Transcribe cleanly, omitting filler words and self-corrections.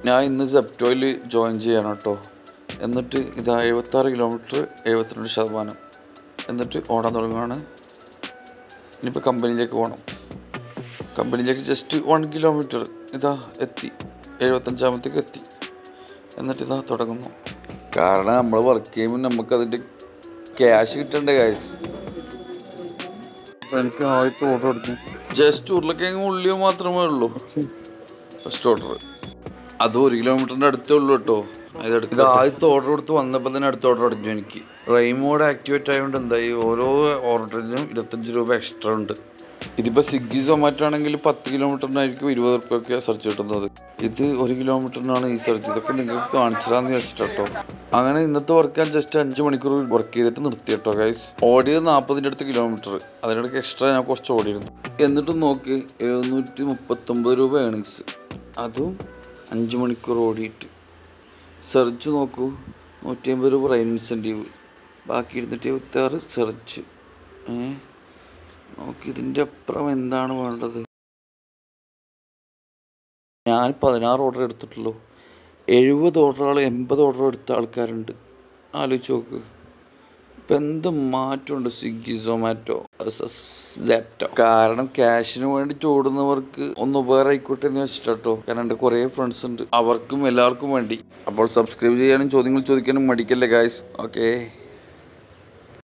ഞാൻ ഇന്ന് സെപ്റ്റോയിൽ ജോയിൻ ചെയ്യണം കേട്ടോ. എന്നിട്ട് ഇതാ 76 കിലോമീറ്റർ 72%. എന്നിട്ട് ഓടാൻ തുടങ്ങുകയാണ്. ഇനിയിപ്പോൾ കമ്പനിയിലേക്ക് പോകണം. കമ്പനിയിലേക്ക് ജസ്റ്റ് 1 കിലോമീറ്റർ ഇതാ എത്തി, 75ാമത്തേക്ക് എത്തി. എന്നിട്ട് ഇതാ തുടങ്ങുന്നു. കാരണം നമ്മൾ വർക്ക് ചെയ്യുമ്പോൾ നമുക്കതിൻ്റെ ക്യാഷ് കിട്ടണ്ടേ ഗൈസ്. അപ്പോൾ എനിക്ക് ആദ്യത്തെ ഓർഡർ എടുത്തു. ജസ്റ്റ് ഉരുളക്കിഴങ്ങ് ഉള്ളിയോ മാത്രമേ ഉള്ളൂ ഫസ്റ്റ് ഓർഡർ. അത് 1 കിലോമീറ്ററിൻ്റെ അടുത്തേ ഉള്ളൂ കേട്ടോ. ഇത് ആദ്യത്തെ ഓർഡർ കൊടുത്ത് വന്നപ്പോൾ തന്നെ അടുത്ത ഓർഡർ അടിഞ്ഞു എനിക്ക്. ഡ്രൈവ് മോഡ് ആക്ടിവേറ്റ് ആയതുകൊണ്ട് എന്തായി, ഓരോ ഓർഡറിനും 25 രൂപ എക്സ്ട്രാ ഉണ്ട്. ഇതിപ്പോൾ സ്വിഗ്ഗി സൊമാറ്റോ ആണെങ്കിൽ 10 കിലോമീറ്ററിനായിരിക്കും 20 റുപ്യൊക്കെ സെർച്ച് കിട്ടുന്നത്. ഇത് 1 കിലോമീറ്ററിനാണ് ഈ സെർച്ച്. ഇതൊക്കെ നിങ്ങൾക്ക് കാണിച്ചു തരാമെന്ന് വെച്ചിട്ടോ. അങ്ങനെ ഇന്നത്തെ വർക്ക് ഞാൻ ജസ്റ്റ് 5 മണിക്കൂർ വർക്ക് ചെയ്തിട്ട് നിർത്തി കേട്ടോ ഗൈസ്. ഓടിയത് 40ൻ്റെ അടുത്ത് കിലോമീറ്റർ. അതിനിടയ്ക്ക് എക്സ്ട്രാ ഞാൻ കുറച്ച് ഓടിയിരുന്നു. എന്നിട്ടും നോക്കി 739 രൂപ ഏണിങ്സ്, അതും 5 മണിക്കൂർ ഓടിയിട്ട്. സെർച്ച് നോക്കൂ, 150 രൂപ റൈൻ ഇൻസെൻറ്റീവ്, ബാക്കി 276 സെർച്ച്. നോക്കി ഇതിൻ്റെ അപ്പുറം എന്താണ് വേണ്ടത്. ഞാൻ 16 ഓർഡർ എടുത്തിട്ടുള്ളൂ. 70 ഓർഡറുകൾ 80 ഓർഡർ എടുത്ത ആൾക്കാരുണ്ട്. ആലോചിച്ച് നോക്ക്. ഇപ്പം എന്ത് മാറ്റമുണ്ട് സ്വിഗ്ഗി സൊമാറ്റോ സാപ്റ്റോ. കാരണം ക്യാഷിന് വേണ്ടിയിട്ട് ഓടുന്നവർക്ക് ഒന്ന് ഉപകാരം ആയിക്കോട്ടെ എന്ന് വെച്ചിട്ടോ. കാരണം എൻ്റെ കുറേ ഫ്രണ്ട്സ് ഉണ്ട്, അവർക്കും എല്ലാവർക്കും വേണ്ടി. അപ്പോൾ സബ്സ്ക്രൈബ് ചെയ്യാനും ചോദ്യങ്ങൾ ചോദിക്കാനും മടിക്കല്ലേ ഗായ്സ്. ഓക്കേ.